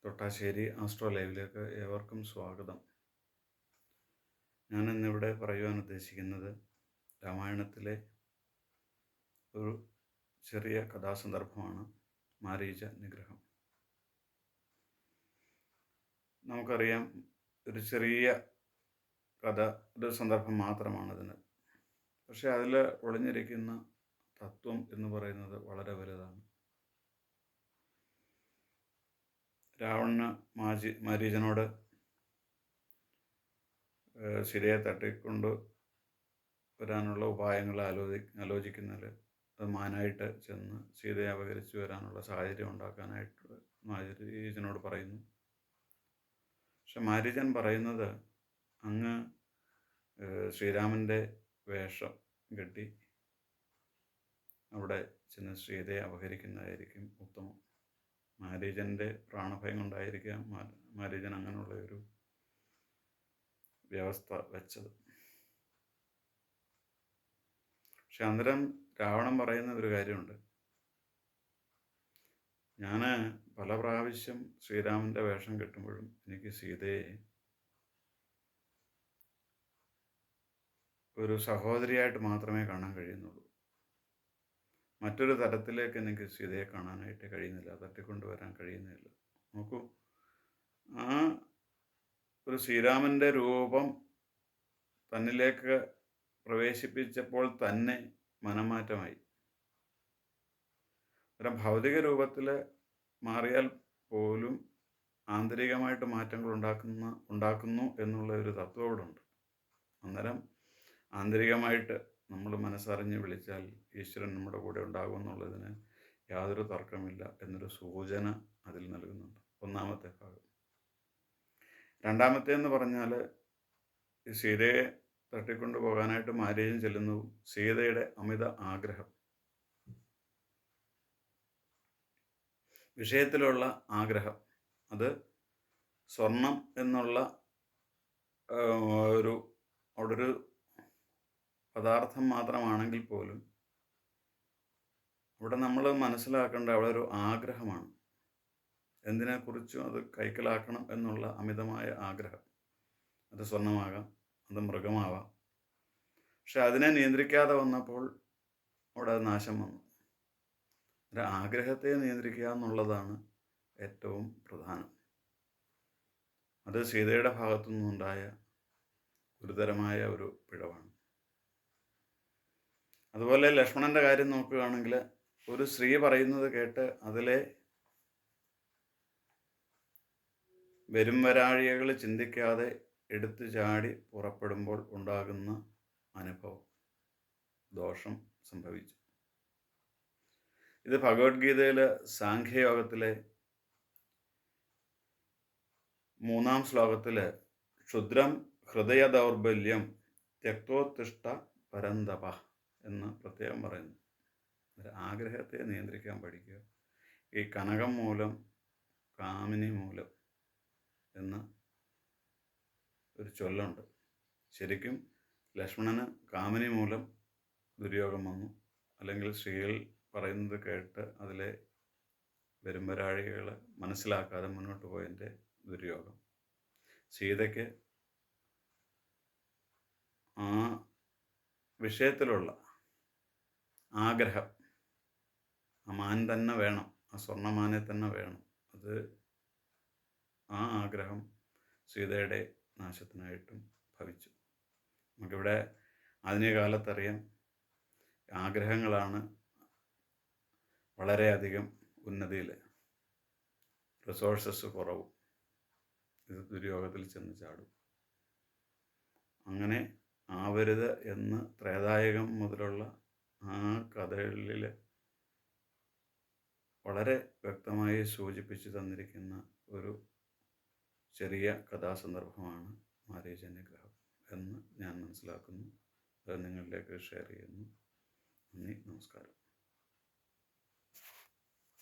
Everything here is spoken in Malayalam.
തൊട്ടാശ്ശേരി ആസ്ട്രോ ലൈവിലേക്ക് ഏവർക്കും സ്വാഗതം. ഞാനിന്നിവിടെ പറയുവാൻ ഉദ്ദേശിക്കുന്നത് രാമായണത്തിലെ ഒരു ചെറിയ കഥാസന്ദർഭമാണ് മാരീച നിഗ്രഹം. നമുക്കറിയാം, ഒരു ചെറിയ കഥ, ഒരു സന്ദർഭം മാത്രമാണതിന്. പക്ഷെ അതിൽ ഒളിഞ്ഞിരിക്കുന്ന തത്വം എന്ന് പറയുന്നത് വളരെ വലുതാണ്. രാവണന് മാരീചനോട് സീതയെ തട്ടിക്കൊണ്ട് വരാനുള്ള ഉപായങ്ങൾ ആലോചിക്കുന്നതിൽ അത് മാനായിട്ട് ചെന്ന് സീതയെ അപഹരിച്ചു വരാനുള്ള സാഹചര്യം ഉണ്ടാക്കാനായിട്ട് മാരീചനോട് പറയുന്നു. പക്ഷെ മാരീചൻ പറയുന്നത്, അങ്ങ് ശ്രീരാമൻ്റെ വേഷം കെട്ടി അവിടെ ചെന്ന് സീതയെ അപഹരിക്കുന്നതായിരിക്കും ഉത്തമം. മാരീചൻ്റെ പ്രാണഭയം കൊണ്ടായിരിക്കാം മാരീചൻ അങ്ങനെയുള്ള ഒരു വ്യവസ്ഥ വെച്ചത്. പക്ഷെ അന്നേരം രാവണൻ പറയുന്ന ഒരു കാര്യമുണ്ട്, ഞാൻ പല പ്രാവശ്യം ശ്രീരാമൻ്റെ വേഷം കെട്ടുമ്പോഴും എനിക്ക് സീതയെ ഒരു സഹോദരിയായിട്ട് മാത്രമേ കാണാൻ കഴിയുന്നുള്ളൂ. മറ്റൊരു തരത്തിലേക്ക് എനിക്ക് സീതയെ കാണാനായിട്ട് കഴിയുന്നില്ല, തട്ടിക്കൊണ്ടുവരാൻ കഴിയുന്നില്ല. നോക്കൂ, ആ ഒരു ശ്രീരാമൻ്റെ രൂപം തന്നിലേക്ക് പ്രവേശിപ്പിച്ചപ്പോൾ തന്നെ മനംമാറ്റമായി. ഒരു ഭൗതിക രൂപത്തിൽ മാറിയാൽ പോലും ആന്തരികമായിട്ട് മാറ്റങ്ങൾ ഉണ്ടാക്കുന്നു എന്നുള്ള ഒരു തത്വം ഇവിടെ ഉണ്ട്. അന്നേരം ആന്തരികമായിട്ട് നമ്മൾ മനസ്സറിഞ്ഞ് വിളിച്ചാൽ ഈശ്വരൻ നമ്മുടെ കൂടെ ഉണ്ടാകുമെന്നുള്ളതിന് യാതൊരു തർക്കമില്ല എന്നൊരു സൂചന അതിൽ നൽകുന്നുണ്ട്. ഒന്നാമത്തെ ഭാഗം. രണ്ടാമത്തെ എന്ന് പറഞ്ഞാൽ, സീതയെ തട്ടിക്കൊണ്ടു പോകാനായിട്ട് മാരീചൻ ചെല്ലുന്നു. സീതയുടെ അമിത ആഗ്രഹം, വിഷയത്തിലുള്ള ആഗ്രഹം, അത് സ്വർണം എന്നുള്ള അവിടെ ഒരു പദാർത്ഥം മാത്രമാണെങ്കിൽ പോലും അവിടെ നമ്മൾ മനസ്സിലാക്കേണ്ട അവിടെ ഒരു ആഗ്രഹമാണ്. എന്തിനെക്കുറിച്ചും അത് കൈക്കലാക്കണം എന്നുള്ള അമിതമായ ആഗ്രഹം. അത് സ്വർണമാകാം, അത് മൃഗമാവാം. പക്ഷെ അതിനെ നിയന്ത്രിക്കാതെ വന്നപ്പോൾ അവിടെ നാശം വന്നു. ഒരു ആഗ്രഹത്തെ നിയന്ത്രിക്കുക എന്നുള്ളതാണ് ഏറ്റവും പ്രധാനം. അത് സീതയുടെ ഭാഗത്തു നിന്നുണ്ടായ ഗുരുതരമായ ഒരു പിഴവാണ്. അതുപോലെ ലക്ഷ്മണൻ്റെ കാര്യം നോക്കുകയാണെങ്കിൽ, ഒരു സ്ത്രീ പറയുന്നത് കേട്ട് അതിലെ വരും വരാഴികകൾ ചിന്തിക്കാതെ എടുത്തു ചാടി പുറപ്പെടുമ്പോൾ ഉണ്ടാകുന്ന അനുഭവം, ദോഷം സംഭവിച്ചു. ഇത് ഭഗവത്ഗീതയിലെ സാഖ്യയോഗത്തിലെ 3-ാം ശ്ലോകത്തിൽ ക്ഷുദ്രം ഹൃദയ ദൗർബല്യം ത്യക്തോത്തിഷ്ഠ പരന്തപ എന്ന് പ്രത്യേകം പറയുന്നു. ആഗ്രഹത്തെ നിയന്ത്രിക്കാൻ പഠിക്കുക. ഈ കനകം മൂലം കാമിനി മൂലം എന്ന് ഒരു ചൊല്ലുണ്ട്. ശരിക്കും ലക്ഷ്മണന് കാമിനി മൂലം ദുര്യോഗം വന്നു, അല്ലെങ്കിൽ സ്ത്രീകൾ പറയുന്നത് കേട്ട് അതിലെ വരുംവരാഴികൾ മനസ്സിലാക്കാതെ മുന്നോട്ട് പോയതിൻ്റെ ദുര്യോഗം. സീതയ്ക്ക് ആ വിഷയത്തിലുള്ള ആഗ്രഹം, ആ മാൻ തന്നെ വേണം, ആ സ്വർണ്ണമാനെ തന്നെ വേണം, അത് ആ ആഗ്രഹം സീതയുടെ നാശത്തിനായിട്ടും ഭവിച്ചു. നമുക്കിവിടെ ആധുനിക കാലത്തറിയാം, ആഗ്രഹങ്ങളാണ് വളരെയധികം ഉന്നതിയിൽ, റിസോഴ്സസ് കുറവും, ഇത് ദുര്യോഗത്തിൽ ചെന്ന് ചാടും. അങ്ങനെ ആവരുത് എന്ന് ത്രേതായുഗം മുതലുള്ള ആ കഥകളിൽ വളരെ വ്യക്തമായി സൂചിപ്പിച്ചു തന്നിരിക്കുന്ന ഒരു ചെറിയ കഥാസന്ദർഭമാണ് മാരീച നിഗ്രഹം എന്ന് ഞാൻ മനസ്സിലാക്കുന്നു. അത് നിങ്ങളിലേക്ക് ഷെയർ ചെയ്യുന്നു. നന്ദി, നമസ്കാരം.